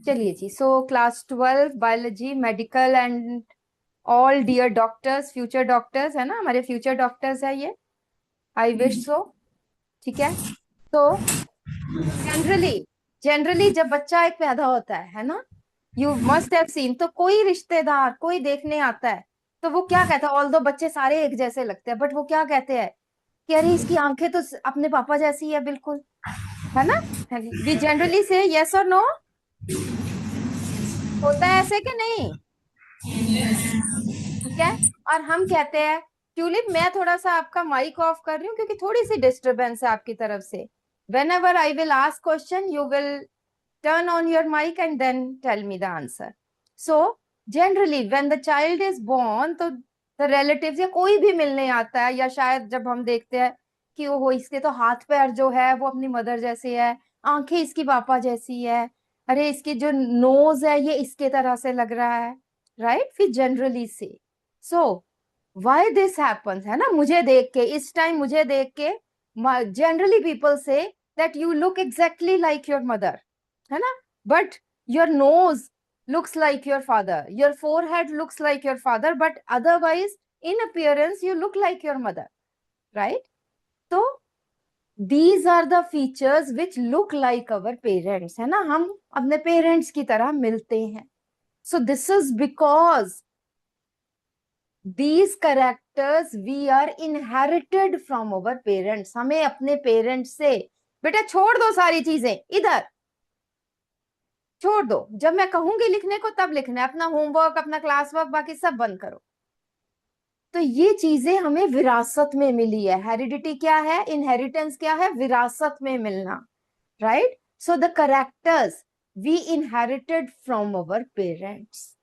चलिए जी, so class 12 biology medical and all dear doctors, future doctors है ना, हमारे फ्यूचर डॉक्टर्स है ये। I wish so. ठीक है। तो जनरली जनरली जब बच्चा एक पैदा होता है ना, यू मस्ट हैव सीन, तो कोई रिश्तेदार कोई देखने आता है तो वो क्या कहता है, ऑल्दो बच्चे सारे एक जैसे लगते हैं, बट वो क्या कहते हैं कि अरे इसकी आंखें तो अपने पापा जैसी है बिल्कुल, है ना। वी जनरली से यस और नो, होता है ऐसे कि नहीं? ठीक है। और हम कहते हैं ट्यूलिप, मैं थोड़ा सा आपका माइक ऑफ कर रही हूँ क्योंकि थोड़ी सी डिस्टरबेंस है आपकी तरफ से। When ever I will ask question you will turn on your mic and then tell me the answer. So generally when the child is born, तो the relatives या कोई भी मिलने आता है, या शायद जब हम देखते हैं कि वो इसके तो हाथ पैर जो है वो अपनी मदर जैसे है, आंखें इसकी पापा जैसी है, अरे इसकी जो नोज है ये इसके तरह से लग रहा है, राइट। फिर जनरली से सो व्हाई दिस हैपन्स, है ना, मुझे देख के, इस टाइम मुझे देख के generally people say that you look exactly like your mother, है ना, but your nose looks like your father, your forehead looks like your father, but otherwise in appearance you look like your mother, right? So these are the features which look like our parents, है ना, हम अपने parents की तरह मिलते हैं। So this is because these characters we are inherited from our parents, हमें अपने पेरेंट्स से, बेटा छोड़ दो सारी चीजें इधर, छोड़ दो, जब मैं कहूंगी लिखने को तब लिखना है, अपना होमवर्क अपना क्लास वर्क बाकी सब बंद करो। तो ये चीजें हमें विरासत में मिली है। हेरिडिटी क्या है, इनहेरिटेंस क्या है, विरासत में मिलना, right. So the characters we inherited from our parents,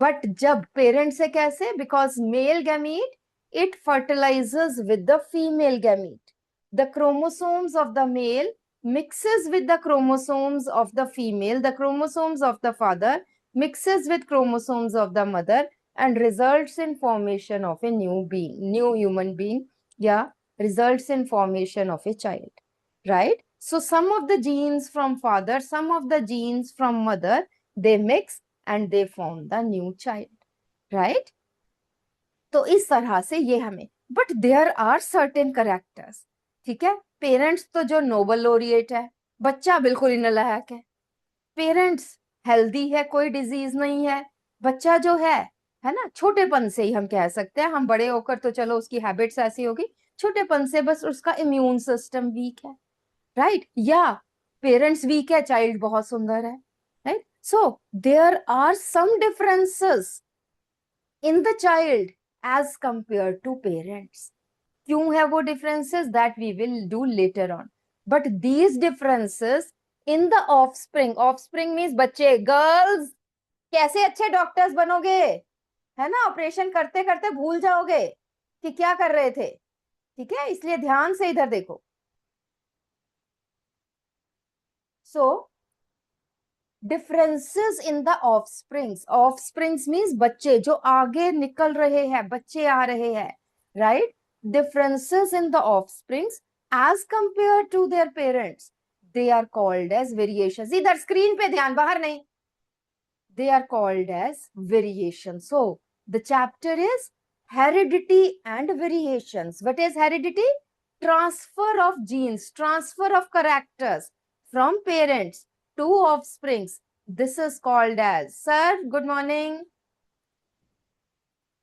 but जब पेरेंट्स से कैसे, because male gamete it fertilises with the female gamete, the chromosomes of the male mixes with the chromosomes of the female, the chromosomes of the father mixes with chromosomes of the mother and results in formation of a new being, new human being, yeah, results in formation of a child, right. So some of the genes from father, some of the genes from mother, they mix and they form the new child, right. तो इस तरह से ये हमें, but there are certain characters, ठीक है। Parents तो जो नोबल लोरिएट है, बच्चा बिल्कुल ही नालायक है। पेरेंट्स हेल्दी है, कोई डिजीज नहीं है, बच्चा जो है ना, छोटेपन से ही हम कह सकते हैं, हम बड़े होकर तो चलो उसकी हैबिट्स ऐसी होगी, छोटेपन से बस उसका इम्यून सिस्टम वीक है, राइट। या पेरेंट्स वीक है, चाइल्ड बहुत सुंदर है, right. So there are some differences in the child as compare to parents. क्यों है वो differences, that we will do later on, but these differences in the offspring, offspring means बच्चे, girls कैसे अच्छे डॉक्टर्स बनोगे, है ना, ऑपरेशन करते करते भूल जाओगे कि क्या कर रहे थे, ठीक है, इसलिए ध्यान से इधर देखो। So differences in the offsprings, offsprings means बच्चे जो आगे निकल रहे हैं, बच्चे आ रहे हैं, right. Differences in the offsprings as compare to their parents, they are called as variations. इधर स्क्रीन पे ध्यान, बाहर नहीं, they are called as variations. So the chapter is heredity and variations. What is heredity? Transfer of genes, transfer of characters from parents to offsprings. This is called as, sir, good morning.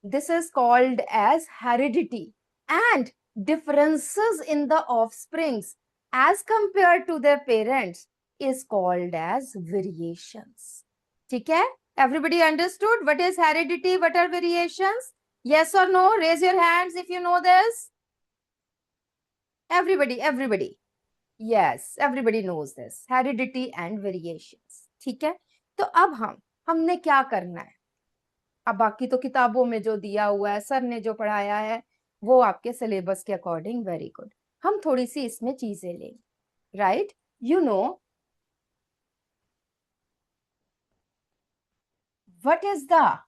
This is called as heredity. And differences in the offsprings as compared to their parents is called as variations. ठीक है, everybody understood what is heredity, what are variations? Yes or no? Raise your hands if you know this. Everybody. Yes, everybody knows this. Heredity and variations. ठीक है, तो अब हमने क्या करना है, अब बाकी तो किताबों में जो दिया हुआ है, सर ने जो पढ़ाया है वो आपके सिलेबस के अकॉर्डिंग वेरी गुड, हम थोड़ी सी इसमें चीजें लेंगे, right. You know what is the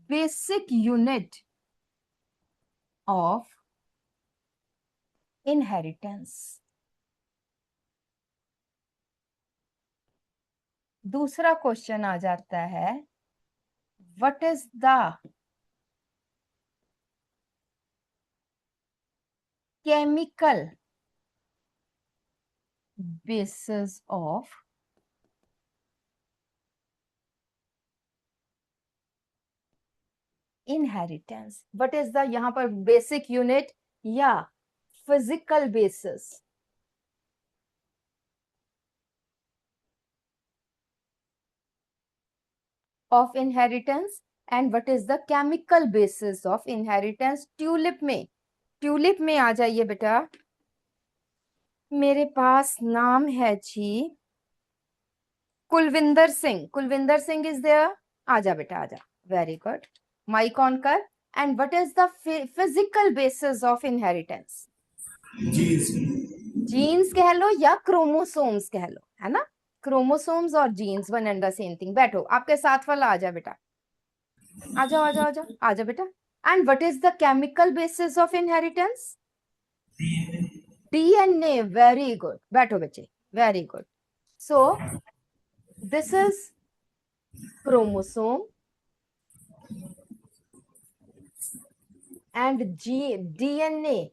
basic unit of inheritance. दूसरा क्वेश्चन आ जाता है, what is the chemical basis of inheritance. What is the, यहां पर बेसिक यूनिट या physical basis of inheritance and what is the chemical basis of inheritance. Tulip में आ जाइए बेटा। मेरे पास नाम है जी कुलविंदर सिंह। Kulwinder Singh is there. आजा बेटा आजा, वेरी गुड। माइक ऑन कर। And what is the physical basis of inheritance. Genes. Genes कह लो या क्रोमोसोम्स कह लो, है ना। क्रोमोसोम्स और genes one and the same thing. बैठो, आपके साथ वाला आजा बेटा, आ जाओ आ जाओ आ जाओ आ जाओ बेटा। And what is the chemical basis of inheritance. DNA. Very good, बैठो बच्चे, very good. So this is chromosome and DNA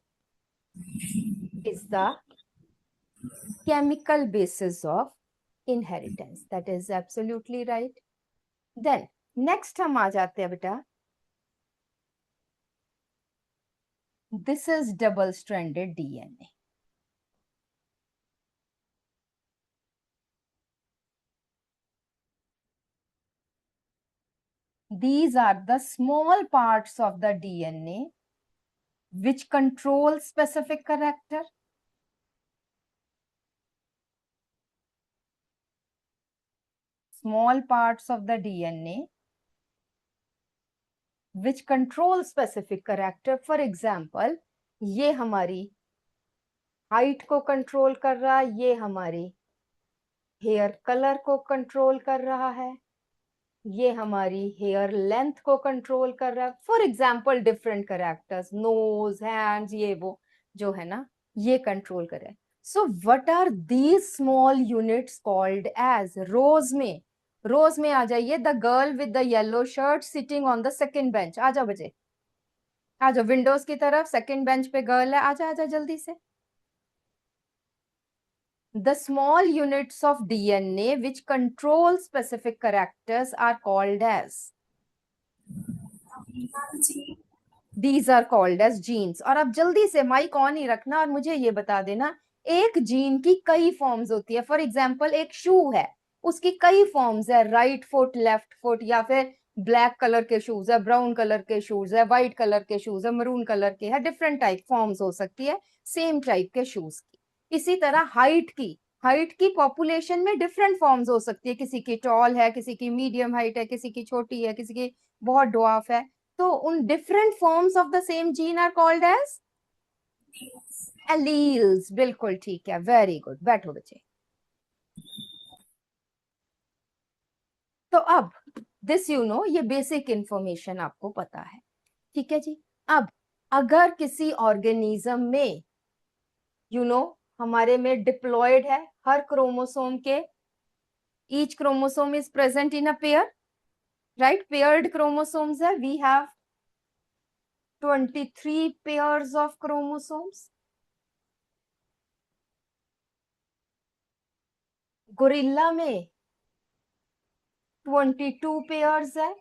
is the chemical basis of inheritance. That is absolutely right. Then next हम आ जाते हैं बेटा, this is double stranded DNA. These are the small parts of the DNA which control specific character. Small parts of the DNA which control specific character. For example, ये हमारी height को control कर रहा है, ये हमारी हेयर कलर को control कर रहा है, ये हमारी हेयर लेंथ को कंट्रोल कर रहा है। For example different characters, nose, hands, ये वो जो है ना, ये कंट्रोल करे। So what are these small units called as. रोज में आ जाइए, the girl with the yellow shirt sitting on the second bench. आ जाओ बच्चे, आ जाओ विंडोज की तरफ, सेकेंड बेंच पे गर्ल है, आजा आजा जल्दी से। The small units of DNA which control specific characters are called as, these are called as genes. और अब जल्दी से माइक ऑन ही रखना और मुझे ये बता देना, एक जीन की कई फॉर्म्स होती है। फॉर एग्जाम्पल एक शू है, उसकी कई फॉर्म्स है, राइट फुट, लेफ्ट फुट, या फिर ब्लैक कलर के शूज है, ब्राउन कलर के शूज है, व्हाइट कलर के शूज है, मरून कलर के है, डिफरेंट टाइप फॉर्म्स हो सकती है सेम टाइप के शूज की। इसी तरह हाइट की पॉपुलेशन में डिफरेंट फॉर्म्स हो सकती है, किसी की टॉल है, किसी की मीडियम हाइट है, किसी की छोटी है, किसी की बहुत ड्वार्फ है। तो उन different forms of the same gene are called as alleles. बिल्कुल ठीक है, वेरी गुड। बैठो बच्चे। तो अब दिस ये बेसिक इंफॉर्मेशन आपको पता है, ठीक है जी। अब अगर किसी ऑर्गेनिज्म में हमारे में डिप्लॉयड है हर क्रोमोसोम के, each chromosome is present in a pair, right, paired chromosomes है, we have 23 pairs of chromosomes. Gorilla में 22 pairs है,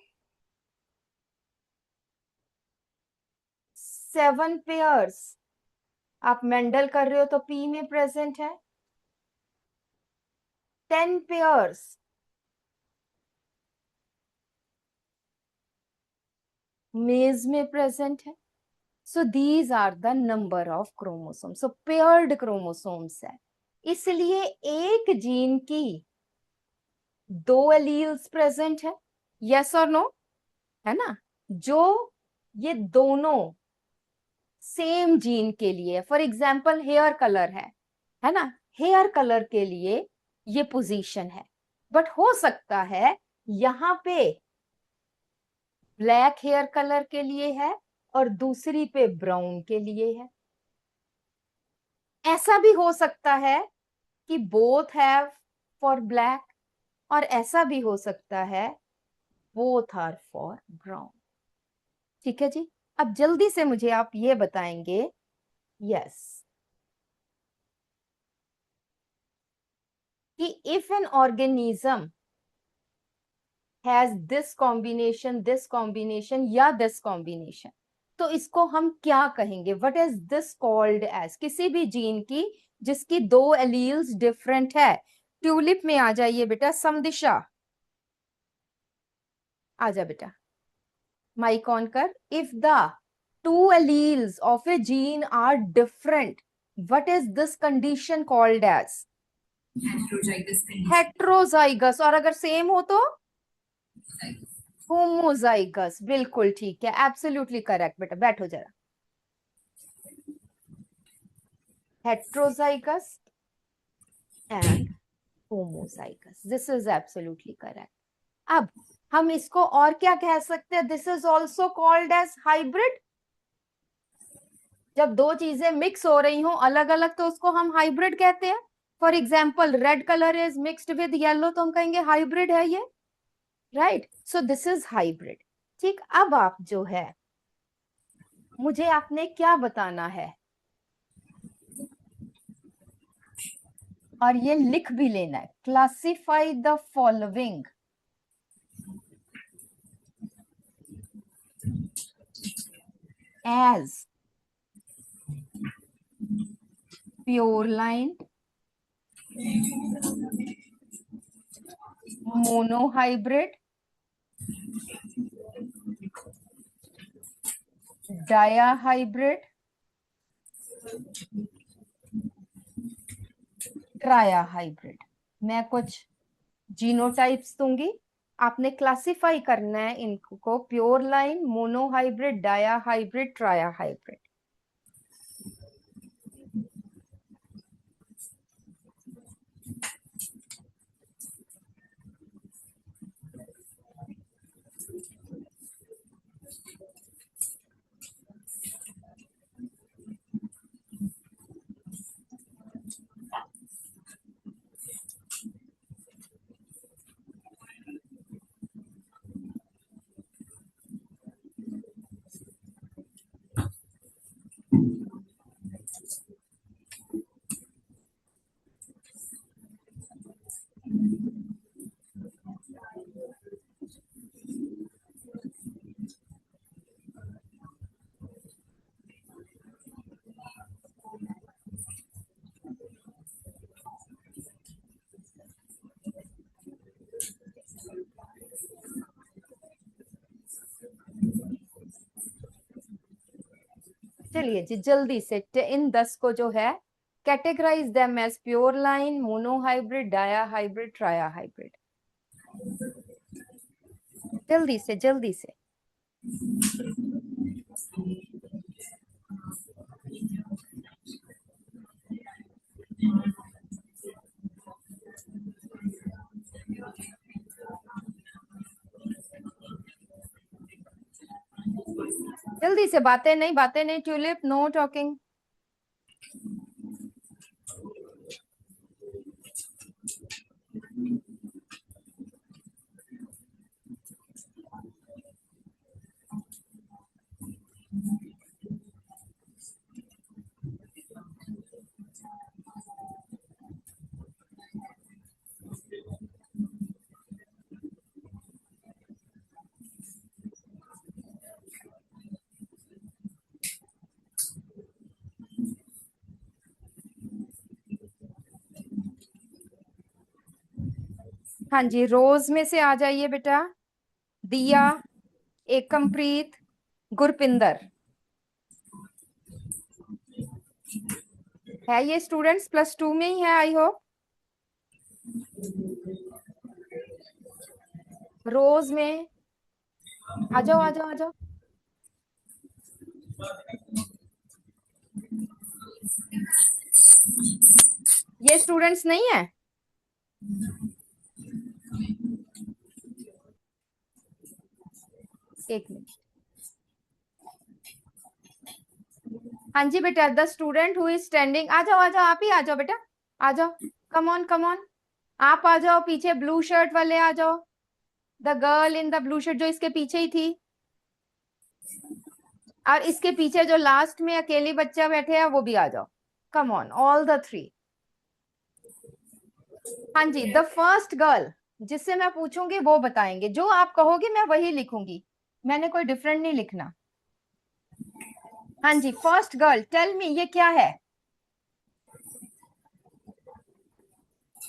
7 pairs आप मेंडल कर रहे हो तो पी में प्रेजेंट है, 10 pairs मेज में प्रेजेंट है। So these are the number of chromosomes. So paired chromosomes है, इसलिए एक जीन की 2 एलील्स प्रेजेंट है, यस और नो, है ना। जो ये दोनों सेम जीन के लिए, फॉर एग्जाम्पल हेयर कलर है ना, हेयर कलर के लिए ये पोजीशन है, बट हो सकता है यहाँ पे ब्लैक हेयर कलर के लिए है और दूसरी पे ब्राउन के लिए है। ऐसा भी हो सकता है कि बोथ हैव फॉर ब्लैक, और ऐसा भी हो सकता है बोथ आर फॉर ब्राउन। ठीक है जी, अब जल्दी से मुझे आप ये बताएंगे, यस, कि if an organism has this combination या दिस कॉम्बिनेशन, तो इसको हम क्या कहेंगे? What is this called as? किसी भी जीन की जिसकी दो एलील्स डिफरेंट है। ट्यूलिप में आ जाइए बेटा, समदिशा आजा बेटा, माइक ऑन कर। If the two alleles of a gene are different, what is this condition called as? Heterozygous. और अगर सेम हो तो होमोजाइगस। बिल्कुल ठीक है, एब्सोल्युटली करेक्ट बेटा, बैठो जरा। Heterozygous and homozygous, this is absolutely correct. अब हम इसको और क्या कह सकते हैं? This is also called as hybrid. जब दो चीजें मिक्स हो रही हो अलग अलग, तो उसको हम हाइब्रिड कहते हैं। For example, red colour is mixed with yellow, तो हम कहेंगे हाइब्रिड है ये, right? So this is hybrid. ठीक, अब आप जो है, मुझे आपने क्या बताना है, और ये लिख भी लेना है। Classify the following as pure line, monohybrid, dihybrid, trihybrid. मैं कुछ जीनोटाइप्स दूंगी, आपने क्लासिफाई करना है इनको, pure line, monohybrid, dihybrid, trihybrid. चलिए जी, जल्दी से इन 10 को जो है, categorize them as pure line, monohybrid, dihybrid, trihybrid. जल्दी से जल्दी से। जल्दी से, बातें नहीं, बातें नहीं, ट्यूलिप, नो टॉकिंग। हाँ जी, रोज में से आ जाइए बेटा। दिया, एकमप्रीत, गुरपिंदर। है ये स्टूडेंट्स +2 में ही है, आई होप। रोज में आ जाओ आ जाओ आ जाओ। ये स्टूडेंट्स नहीं है? एक मिनट। हाँ जी बेटा, the student who is standing, आ जाओ आप ही आ जाओ बेटा, आ जाओ, कम ऑन आप आ जाओ, पीछे ब्लू शर्ट वाले आ जाओ, the girl in the blue shirt जो इसके पीछे ही थी, और इसके पीछे जो लास्ट में अकेली बच्चा बैठे हैं वो भी आ जाओ, come on all the three. हाँ जी, द फर्स्ट गर्ल, जिससे मैं पूछूंगी वो बताएंगे, जो आप कहोगे मैं वही लिखूंगी, मैंने कोई डिफरेंट नहीं लिखना। हाँ जी, फर्स्ट गर्ल, टेल मी ये क्या है?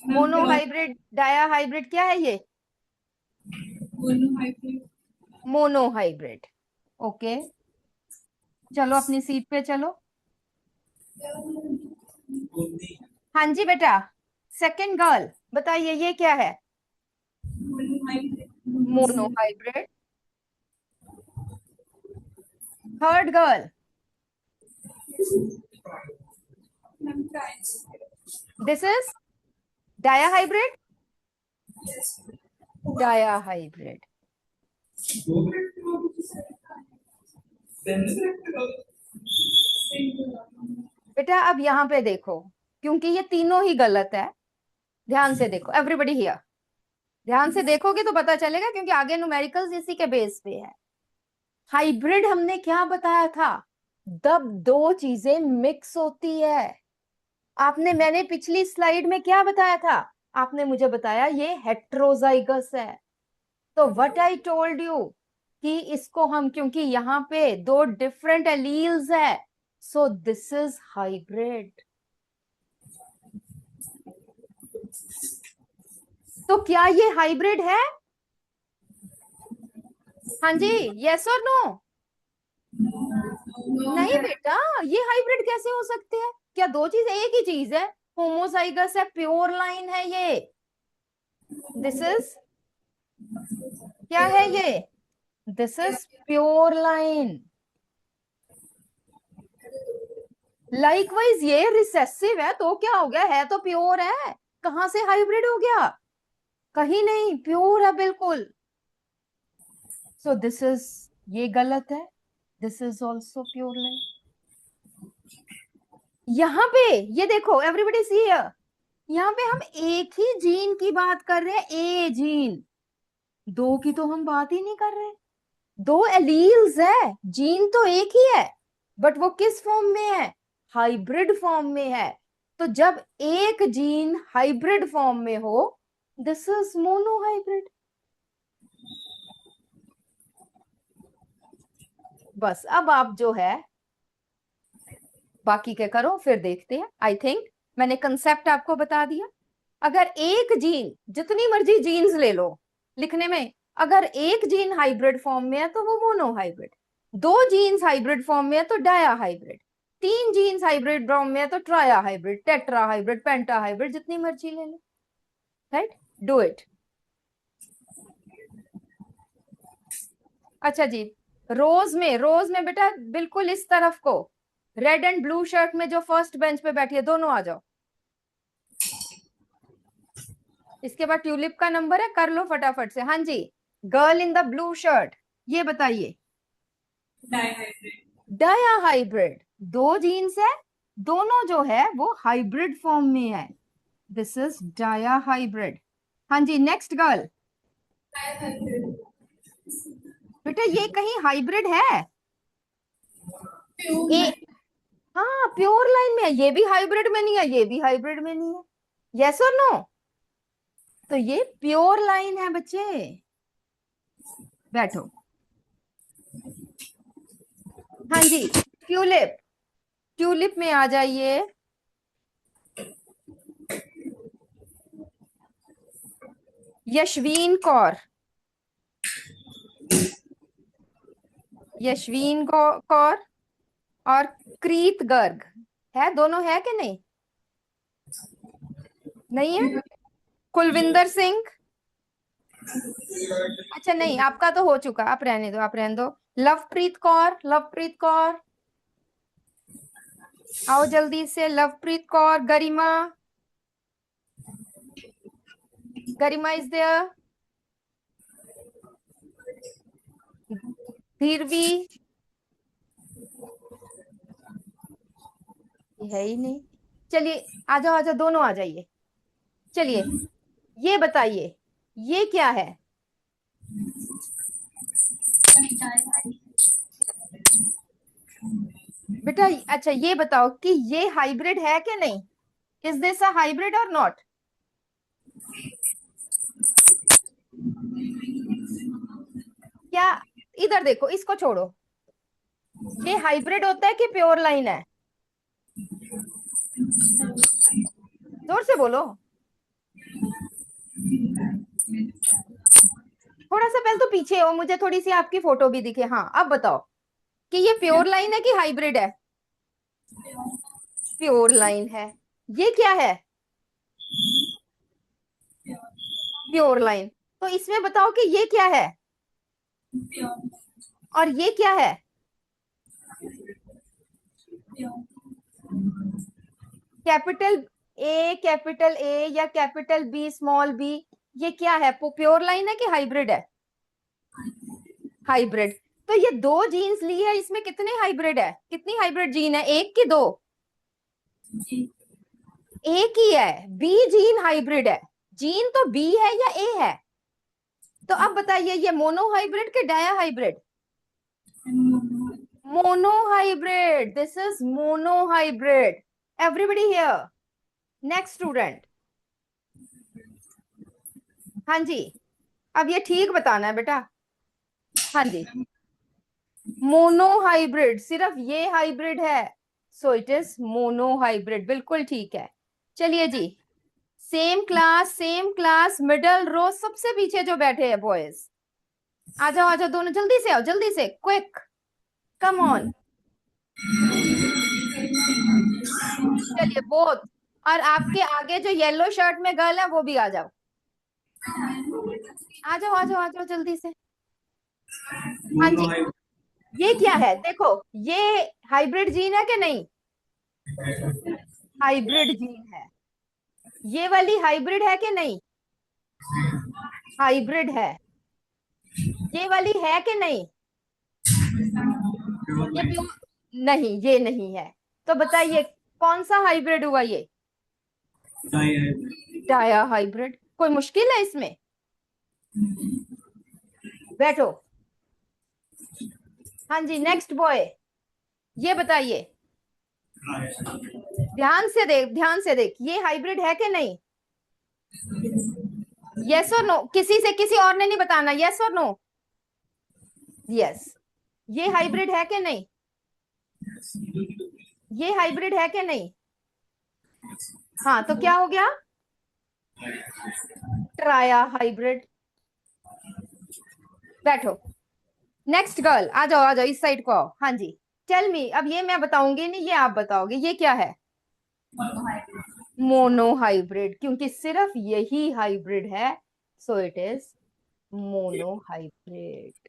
मोनो हाइब्रिड, डाया हाइब्रिड, क्या है ये? Mono hybrid. ओके, चलो अपनी सीट पे चलो। हाँ जी बेटा, सेकंड गर्ल बताइए ये क्या है? Monohybrid. Third girl, this is dihybrid, dihybrid. बेटा अब यहाँ पे देखो, क्योंकि ये तीनों ही गलत है, ध्यान से देखो, एवरीबडी हियर, ध्यान से देखोगे तो पता चलेगा, क्योंकि आगे न्यूमेरिकल्स इसी के बेस पे है। हाइब्रिड हमने क्या बताया था? जब दो चीजें मिक्स होती है। मैंने पिछली स्लाइड में क्या बताया था? आपने मुझे बताया ये हेट्रोजाइगस है। तो व्हाट आई टोल्ड यू कि इसको हम, क्योंकि यहाँ पे दो डिफरेंट एलील्स है, सो दिस इज हाइब्रिड। तो क्या ये हाइब्रिड है? हाँ जी, यस और नो? नहीं बेटा, ये हाइब्रिड कैसे हो सकते हैं? क्या दो चीज एक ही चीज है? होमोजाइगस है, प्योर लाइन है ये, दिस इज, क्या है ये? This is pure line. Likewise ये रिसेसिव है, तो क्या हो गया? है तो प्योर है, कहां से हाइब्रिड हो गया? कहीं नहीं, प्योर है बिल्कुल। सो दिस इज, ये गलत है, this is also pure line. यहाँ पे ये देखो, एवरीबडी सी हियर, यहाँ पे हम एक ही जीन की बात कर रहे हैं, ए जीन, दो की तो हम बात ही नहीं कर रहे। दो एलील्स है, जीन तो एक ही है, बट वो किस फॉर्म में है? हाइब्रिड फॉर्म में है। तो जब एक जीन हाइब्रिड फॉर्म में हो, दिस इज मोनो हाइब्रिड। बस अब आप जो है बाकी के करो, फिर देखते हैं। आई थिंक मैंने कंसेप्ट आपको बता दिया। अगर एक जीन, जितनी मर्जी जीन्स ले लो लिखने में, अगर एक जीन हाइब्रिड फॉर्म में है तो वो मोनो हाइब्रिड, दो जीन्स हाइब्रिड फॉर्म में है तो डाया हाइब्रिड, तीन जीन्स हाइब्रिड फॉर्म में है तो ट्राया हाइब्रिड, टेट्रा हाइब्रिड, पेंटा हाइब्रिड, जितनी मर्जी ले लो। Right, do it. अच्छा जी, रोज में बेटा बिल्कुल इस तरफ को, रेड एंड ब्लू शर्ट में जो फर्स्ट बेंच पे बैठी है, दोनों आ जाओ। इसके बाद ट्यूलिप का नंबर है, कर लो फटाफट से। हाँ जी, girl in the blue shirt, ये बताइए। डाया हाइब्रिड, दो जीन्स है, दोनों जो है वो हाइब्रिड फॉर्म में है, दिस इज डाया हाइब्रिड। हाँ जी, नेक्स्ट गर्ल। बेटा ये कहीं हाइब्रिड है? ए, हाँ प्योर लाइन में है, ये भी हाइब्रिड में नहीं है, ये भी हाइब्रिड में नहीं है, यस और नो? तो ये प्योर लाइन है बच्चे, बैठो। हाँ जी, ट्यूलिप, ट्यूलिप में आ जाइए। यशवीन कौर, यशवीन कौर और क्रीत गर्ग है, दोनों है कि नहीं? नहीं है। कुलविंदर सिंह, अच्छा नहीं, आपका तो हो चुका, आप रहने दो, आप रहने दो। लवप्रीत कौर, लवप्रीत कौर आओ जल्दी से, लवप्रीत कौर। गरिमा, गरिमा इज देयर। धीरवी, है ही नहीं। चलिए आ जाओ आ जाओ, दोनों आ जाइए। चलिए ये बताइए ये क्या है बेटा? अच्छा ये बताओ कि ये हाइब्रिड है कि नहीं? इज दिस अ हाइब्रिड और नॉट? क्या? इधर देखो, इसको छोड़ो। ये हाइब्रिड होता है कि प्योर लाइन है? जोर से बोलो। थोड़ा सा पहले तो पीछे हो, मुझे थोड़ी सी आपकी फोटो भी दिखे। हाँ अब बताओ कि ये प्योर लाइन है कि हाइब्रिड है? प्योर लाइन है। ये क्या है? Pure line. तो इसमें बताओ कि ये क्या है और ये क्या है? कैपिटल कैपिटल ए या कैपिटल बी स्मॉल बी, ये क्या है? प्योर लाइन है कि हाइब्रिड है? हाइब्रिड। तो ये दो जीन्स ली है, इसमें कितने हाइब्रिड है? कितनी हाइब्रिड जीन है, एक की दो? एक ही है। बी जीन हाइब्रिड है। जीन तो बी है या ए है? तो अब बताइए ये मोनो हाइब्रिड के dihybrid? Monohybrid. This is monohybrid. Everybody here. Next student. हाँ जी, अब ये ठीक बताना है बेटा। हाँ जी, मोनो हाइब्रिड, सिर्फ ये हाइब्रिड है, so it is mono hybrid. बिल्कुल ठीक है। चलिए जी, सेम क्लास मिडल रो, सबसे पीछे जो बैठे हैं बॉयज, आ जाओ दोनों, जल्दी से आओ, जल्दी से, क्विक, कम ऑन। चलिए बहुत। और आपके आगे जो येलो शर्ट में गर्ल है वो भी आ जाओ। आ जाओ जल्दी से। हाँ जी, ये क्या है देखो, ये हाइब्रिड जीन है कि नहीं? हाइब्रिड जीन है। ये वाली हाइब्रिड है कि नहीं? हाइब्रिड है। ये वाली है कि नहीं? ये प्योर नहीं, ये नहीं है। तो बताइए कौन सा हाइब्रिड हुआ ये? Dihybrid. कोई मुश्किल है इसमें? बैठो। हाँ जी, नेक्स्ट बॉय, ये बताइए, ध्यान से देख, ध्यान से देख, ये हाइब्रिड है कि नहीं? यस और नो, किसी से किसी और ने नहीं बताना, यस और नो। यस। ये हाइब्रिड है कि नहीं? ये हाइब्रिड है कि नहीं? हाँ तो क्या हो गया? ट्राया हाइब्रिड। बैठो। नेक्स्ट गर्ल, आ जाओ इस साइड को आओ। हाँ जी, टेल मी, अब ये मैं बताऊंगी नहीं, ये आप बताओगे, ये क्या है? मोनो हाइब्रिड, क्योंकि सिर्फ यही हाइब्रिड है, so it is mono hybrid.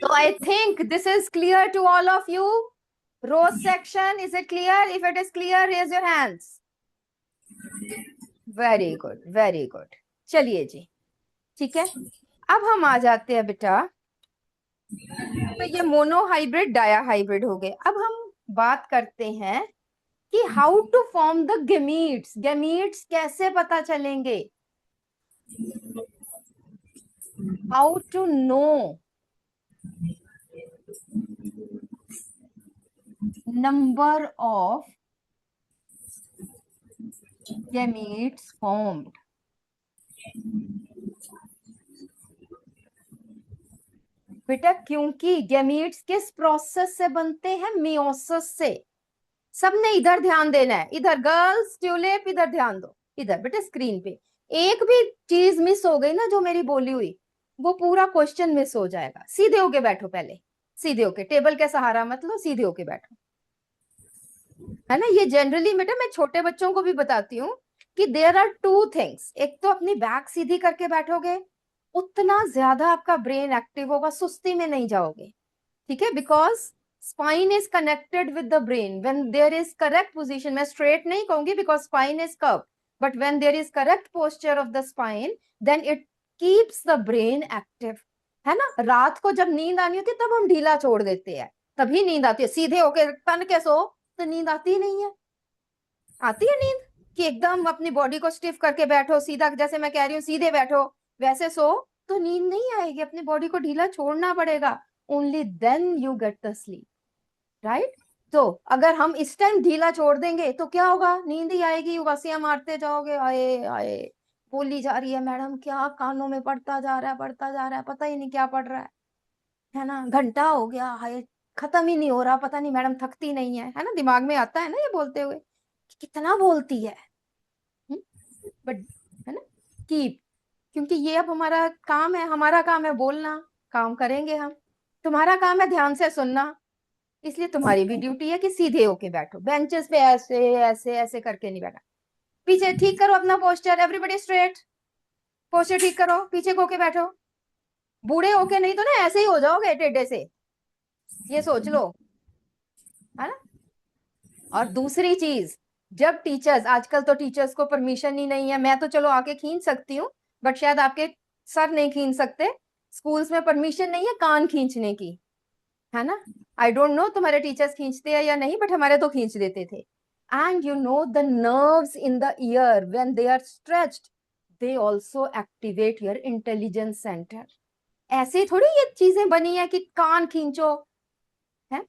So I think this is clear to all of you. Rows section, is it clear? If it is clear, raise your hands. Very good, very good. चलिए जी, ठीक है। अब हम आ जाते हैं बेटा, तो ये मोनो हाइब्रिड डाया हाइब्रिड हो गए। अब हम बात करते हैं कि how to form the gametes. Gametes कैसे पता चलेंगे? How to know number of gametes formed. बेटा क्योंकि गैमीट्स किस प्रोसेस से बनते हैं? मियोसिस से। सबने इधर ध्यान देना है, इधर गर्ल्स ट्यूलिप, इधर ध्यान दो, इधर बेटा स्क्रीन पे। एक भी चीज मिस हो गई ना जो मेरी बोली हुई, वो पूरा क्वेश्चन मिस हो जाएगा। सीधे होके बैठो पहले, सीधे होके, टेबल के सहारा मत लो, सीधे होके बैठो, है ना? ये जनरली बेटा मैं छोटे बच्चों को भी बताती हूँ कि देयर आर टू थिंग्स। एक तो अपनी बैक सीधी करके बैठोगे, उतना ज्यादा आपका ब्रेन एक्टिव होगा, सुस्ती में नहीं जाओगे, ठीक है? Because spine is connected with the brain. When there is correct position, मैं स्ट्रेट नहीं कहूंगी because spine is curve, but when there is correct posture of the spine, then it keeps the brain active, है ना? रात को जब नींद आनी होती है तब हम ढीला छोड़ देते हैं, तभी नींद आती है। सीधे होके तन के सो, तो नींद आती नहीं है। आती है नींद कि एकदम अपनी बॉडी को स्टिफ करके बैठो, सीधा, जैसे मैं कह रही हूँ सीधे बैठो वैसे सो, तो नींद नहीं आएगी, अपनी बॉडी को ढीला छोड़ना पड़ेगा। Only then you get the sleep, right. तो अगर हम इस टाइम ढीला छोड़ देंगे तो क्या होगा, नींद ही आएगी, उबासियां मारते जाओगे, आए आए बोली जा रही है मैडम क्या, कानों में पड़ता जा रहा है, पड़ता जा रहा है, पता ही नहीं क्या पड़ रहा है ना, घंटा हो गया, हाय खत्म ही नहीं हो रहा, पता नहीं मैडम थकती नहीं है ना, दिमाग में आता है ना ये बोलते हुए, कितना बोलती है, बट है ना, कीप, क्योंकि ये अब हमारा काम है, हमारा काम है बोलना, काम करेंगे हम, तुम्हारा काम है ध्यान से सुनना, इसलिए तुम्हारी भी ड्यूटी है कि सीधे होके बैठो, बेंचेस पे ऐसे ऐसे ऐसे करके नहीं बैठा, पीछे ठीक करो अपना पोस्चर, एवरीबॉडी स्ट्रेट, पोस्चर ठीक करो, पीछे को के बैठो, बूढ़े होके नहीं तो ना ऐसे ही हो जाओगे टेढ़े से, ये सोच लो, है ना। और दूसरी चीज, जब टीचर्स, आजकल तो टीचर्स को परमिशन ही नहीं है, मैं तो चलो आके खींच सकती हूँ, बट शायद आपके सर नहीं खींच सकते, स्कूल्स में परमिशन नहीं है कान खींचने की, है ना। आई डोंट नो तुम्हारे टीचर्स खींचते हैं या नहीं, बट हमारे तो खींच देते थे। And you know the nerves in the ear when they are stretched, they also activate your intelligence centre. ऐसे थोड़ी ये चीजें बनी है कि कान खींचो, है।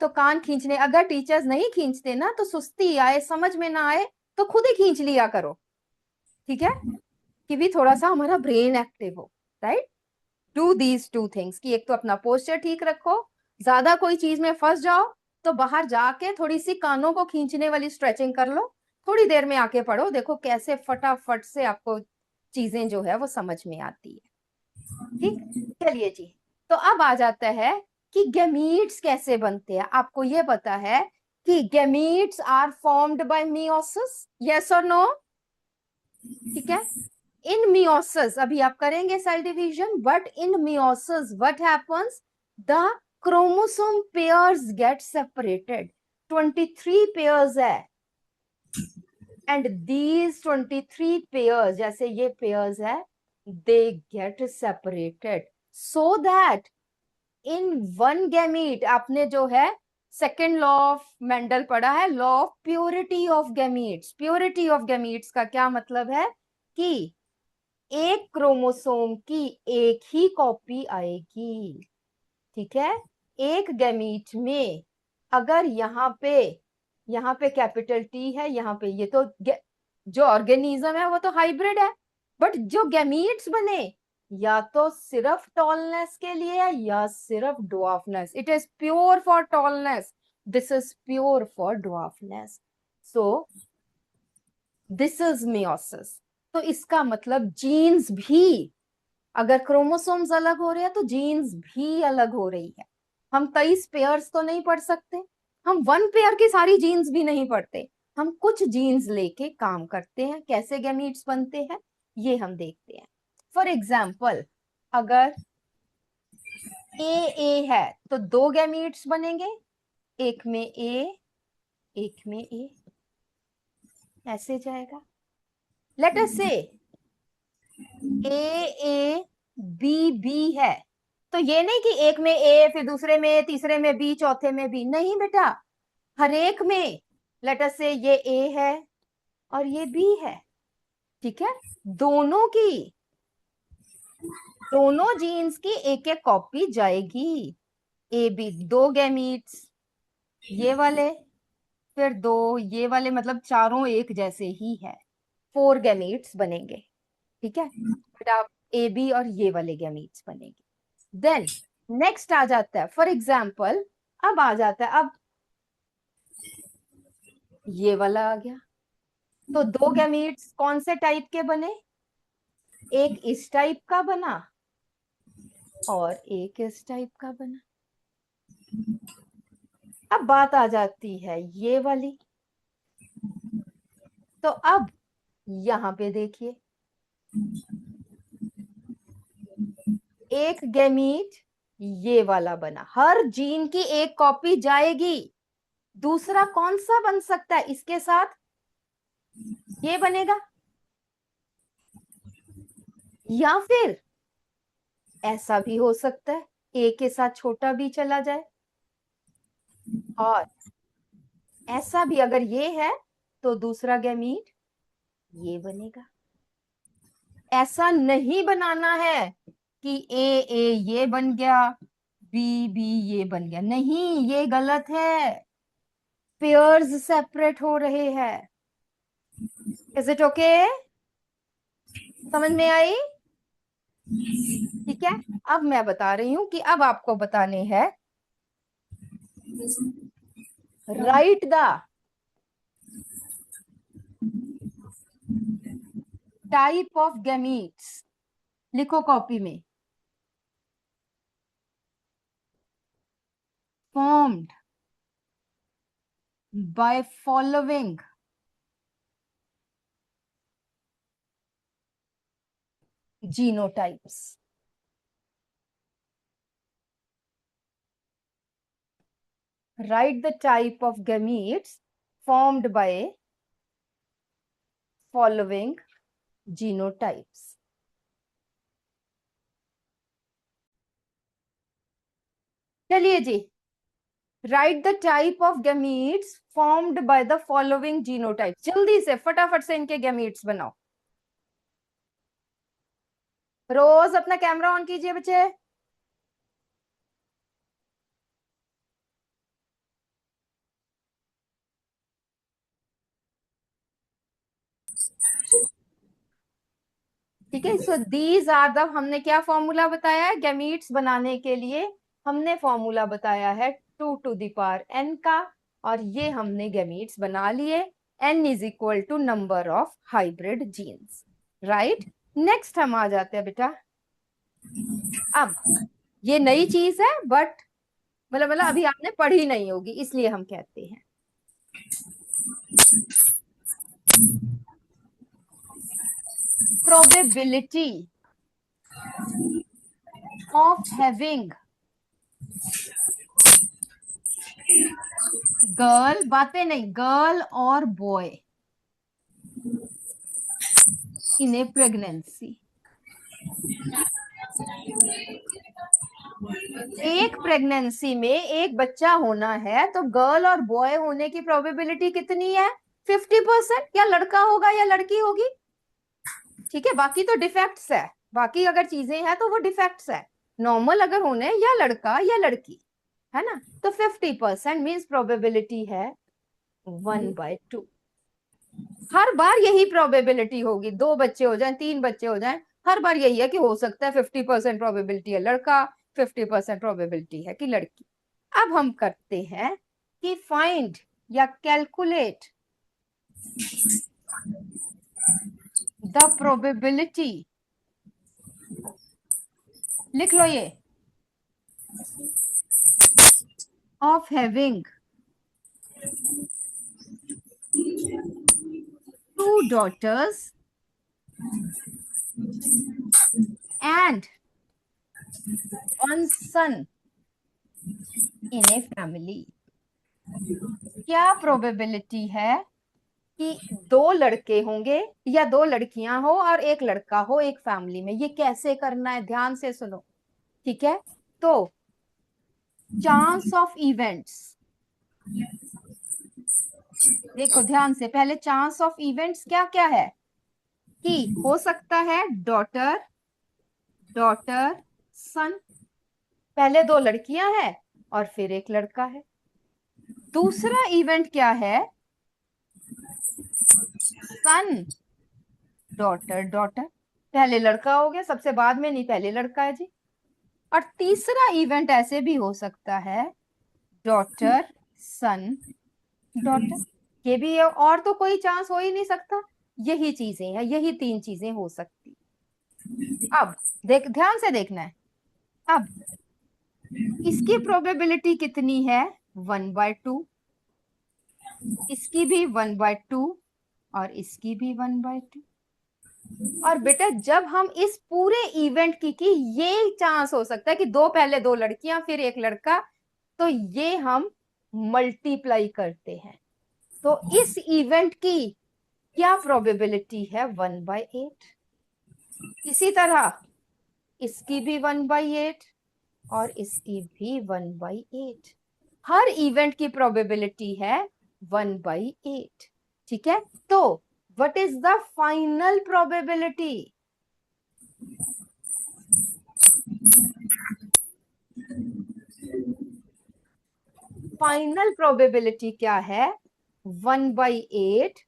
तो कान खींचने, अगर टीचर्स नहीं खींचते ना तो सुस्ती आए, समझ में ना आए, तो खुद ही खींच लिया करो, ठीक है, कि भी थोड़ा सा हमारा ब्रेन एक्टिव हो, right. Do these two things, कि एक तो अपना पोस्चर ठीक रखो, ज्यादा कोई चीज में फंस जाओ तो बाहर जाके थोड़ी सी कानों को खींचने वाली स्ट्रेचिंग कर लो, थोड़ी देर में आके पढ़ो, देखो कैसे फटाफट से आपको चीजें जो है वो समझ में आती है, ठीक। चलिए जी, तो अब आ जाता है कि गैमीट्स कैसे बनते हैं। आपको ये पता है कि gametes are formed by meiosis, yes और नो, ठीक है। इन मियोसिस, अभी आप करेंगे cell division, but in meiosis what happens, the chromosome pairs get separated, 23 pairs है, एंड दीज 23 पेयर्स, जैसे ये पेयर्स है, they get separated so that in one gamete, आपने जो है सेकेंड लॉ ऑफ मेंडल पढ़ा है, law of purity of gametes. Purity of gametes का क्या मतलब है कि एक क्रोमोसोम की एक ही कॉपी आएगी, ठीक है। एक गैमीट में अगर यहाँ पे कैपिटल टी है, यहाँ पे ये तो जो ऑर्गेनिज्म है वो तो हाइब्रिड है, बट जो गैमीट्स बने या तो सिर्फ टॉलनेस के लिए है या सिर्फ dwarfness, it is pure for tallness, this is pure for dwarfness, so this is meiosis. तो इसका मतलब जीन्स भी, अगर क्रोमोसोम्स अलग हो रहे हैं तो जीन्स भी अलग हो रही है। हम 23 पेयर्स तो नहीं पढ़ सकते, हम वन पेयर की सारी जीन्स भी नहीं पढ़ते, हम कुछ जीन्स लेके काम करते हैं, कैसे गैमीट्स बनते हैं ये हम देखते हैं। फॉर एग्जाम्पल, अगर ए है तो दो गैमीट्स बनेंगे, एक में ए, एक में ए, ऐसे जाएगा। लेट अस से ए बी बी है, तो ये नहीं कि एक में ए फिर दूसरे में, तीसरे में बी, चौथे में बी, नहीं बेटा, हर एक में, लेट अस से ये ए है और ये बी है, ठीक है, दोनों की, दोनों जीन्स की एक एक कॉपी जाएगी, ए बी, दो गैमीट्स ये वाले, फिर दो ये वाले, मतलब चारों एक जैसे ही है, 4 गैमीट्स बनेंगे, ठीक है बेटा, ए बी और ये वाले गैमीट्स बनेंगे। देन नेक्स्ट आ जाता है, फॉर एग्जाम्पल अब आ जाता है, अब ये वाला आ गया, तो दो गैमीट्स कौन से टाइप के बने, एक इस टाइप का बना और एक इस टाइप का बना। अब बात आ जाती है ये वाली, तो अब यहां पे देखिए, एक गैमीट ये वाला बना, हर जीन की एक कॉपी जाएगी, दूसरा कौन सा बन सकता है इसके साथ, ये बनेगा, या फिर ऐसा भी हो सकता है ए के साथ छोटा बी चला जाए और ऐसा भी अगर ये है तो दूसरा गैमीट ये बनेगा। ऐसा नहीं बनाना है कि ए ये बन गया, बी ये बन गया, नहीं, ये गलत है। पेयर्स सेपरेट हो रहे हैं। Is it okay? समझ में आई? ठीक है। अब मैं बता रही हूं कि अब आपको बताने हैं right the type of gametes. लिखो कॉपी में। Formed by following genotypes. Write the type of gametes formed by following genotypes. चलिए जी, write the type of gametes formed by the following genotypes. जल्दी से फटाफट से इनके gametes बनाओ। रोज अपना कैमरा ऑन कीजिए बच्चे। ठीक है। सो दीज आर द, हमने क्या फॉर्मूला बताया है गैमीट्स बनाने के लिए? हमने फॉर्मूला बताया है 2 to the power n का, और ये हमने गैमीट्स बना लिए। n is equal to number of hybrid genes. Right. Next हम आ जाते हैं बेटा। अब ये नई चीज है, बट मतलब अभी आपने पढ़ी नहीं होगी, इसलिए हम कहते हैं प्रोबेबिलिटी ऑफ हैविंग गर्ल, बातें नहीं, गर्ल और बॉय इन ए प्रेगनेंसी। एक प्रेगनेंसी में एक बच्चा होना है तो गर्ल और बॉय होने की प्रोबेबिलिटी कितनी है? 50%। या लड़का होगा या लड़की होगी। ठीक है, बाकी तो डिफेक्ट्स है, बाकी अगर चीजें हैं तो वो डिफेक्ट्स है। नॉर्मल अगर होने या लड़का या लड़की, है ना, तो 50% मीन्स प्रोबेबिलिटी है 1/2। हर बार यही प्रोबेबिलिटी होगी, 2 बच्चे हो जाएं 3 बच्चे हो जाएं, हर बार यही है कि हो सकता है 50% प्रोबेबिलिटी है लड़का, 50% प्रोबेबिलिटी है कि लड़की। अब हम करते हैं कि फाइंड या कैलकुलेट द प्रोबेबिलिटी। लिख लो ये, of having 2 daughters and 1 son in a family। क्या प्रोबेबिलिटी है कि 2 लड़के होंगे या 2 लड़कियां हो और 1 लड़का हो एक फैमिली में? ये कैसे करना है, ध्यान से सुनो। ठीक है, तो चांस ऑफ इवेंट्स, देखो ध्यान से, पहले चांस ऑफ इवेंट्स क्या क्या है कि हो सकता है डॉटर डॉटर सन, पहले 2 लड़कियां हैं और फिर 1 लड़का है। दूसरा इवेंट क्या है? सन डॉटर डॉटर, पहले लड़का हो गया, सबसे बाद में नहीं, पहले लड़का है जी। और तीसरा इवेंट ऐसे भी हो सकता है डॉटर सन डॉटर, ये भी है, और तो कोई चांस हो ही नहीं सकता। यही चीजें हैं, यही 3 चीजें हो सकती। अब देख, ध्यान से देखना है। अब इसकी प्रोबेबिलिटी कितनी है? 1/2। इसकी भी 1/2 और इसकी भी 1/2। और बेटा जब हम इस पूरे इवेंट की ये चांस हो सकता है कि पहले 2 लड़कियां फिर 1 लड़का, तो ये हम मल्टीप्लाई करते हैं, तो इस इवेंट की क्या प्रोबेबिलिटी है? 1/8। इसी तरह इसकी भी 1/8 और इसकी भी 1/8। हर इवेंट की प्रोबेबिलिटी है 1/8। ठीक है, तो what is the final probability? Final probability क्या है? 1/8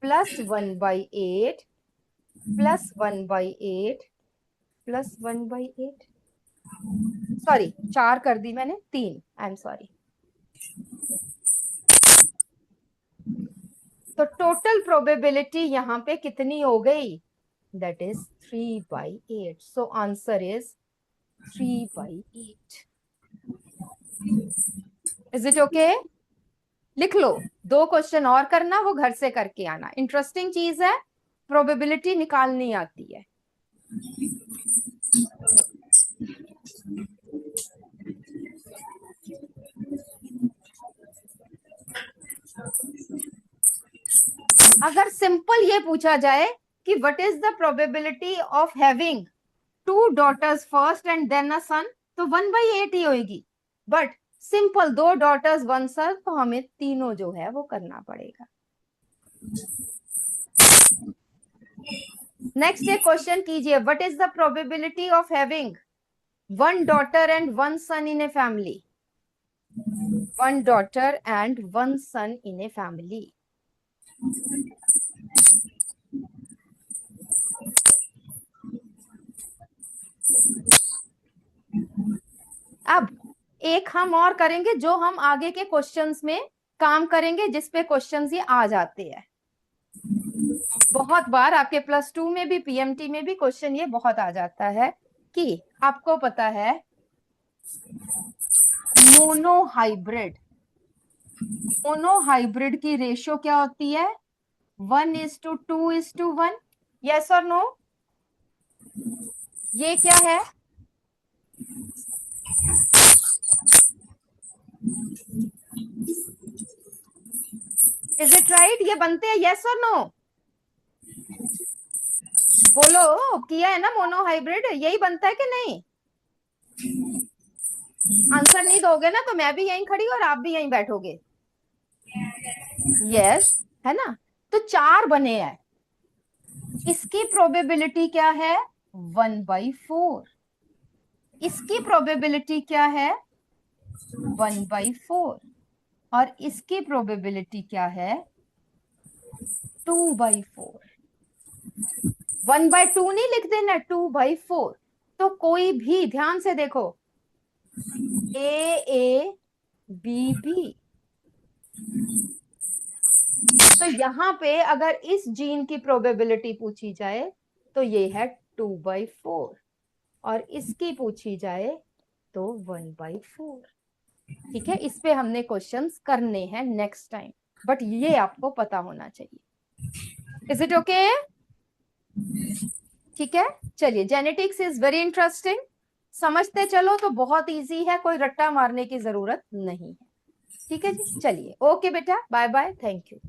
प्लस 1/8 प्लस 1/8 प्लस 1/8, सॉरी 4 कर दी मैंने, 3, आई एम सॉरी। तो टोटल प्रोबेबिलिटी यहां पे कितनी हो गई? That is 3/8। So answer is 3/8। Is it okay? लिख लो। 2 क्वेश्चन और करना, वो घर से करके आना। इंटरेस्टिंग चीज है, प्रोबेबिलिटी निकालनी आती है। अगर सिंपल ये पूछा जाए कि what is the probability of having 2 daughters first and then a son, तो 1/8 ही होगी। बट सिंपल 2 daughters 1 son, तो हमें तीनों जो है वो करना पड़ेगा। नेक्स्ट एक क्वेश्चन कीजिए, what is the probability of having 1 daughter and 1 son in a family? 1 daughter and 1 son in a family. अब एक हम और करेंगे जो हम आगे के क्वेश्चंस में काम करेंगे, जिसपे क्वेश्चंस ये आ जाते हैं। बहुत बार आपके +2 में भी, पीएमटी में भी क्वेश्चन ये बहुत आ जाता है कि आपको पता है मोनोहाइब्रिड की रेशियो क्या होती है? 1:2:1। यस और नो? ये क्या है? Is it right? ये बनते हैं, यस और नो? बोलो, किया है ना मोनोहाइब्रिड? यही बनता है कि नहीं? आंसर नहीं दोगे ना तो मैं भी यहीं खड़ी और आप भी यहीं बैठोगे। यस, है ना? तो 4 बने हैं, इसकी प्रोबेबिलिटी क्या है? 1/4। इसकी प्रोबेबिलिटी क्या है? 1/4। और इसकी प्रोबेबिलिटी क्या है? 2/4। 1/2 नहीं लिख देना, 2/4। तो कोई भी, ध्यान से देखो, A B, तो यहां पे अगर इस जीन की प्रोबेबिलिटी पूछी जाए तो ये है 2/4, और इसकी पूछी जाए तो 1/4। ठीक है, इस पे हमने क्वेश्चंस करने हैं नेक्स्ट टाइम, बट ये आपको पता होना चाहिए। Is it okay? ठीक है, चलिए, जेनेटिक्स इज वेरी इंटरेस्टिंग। समझते चलो तो बहुत इजी है, कोई रट्टा मारने की जरूरत नहीं है। ठीक है जी, चलिए, ओके बेटा, बाय बाय, थैंक यू।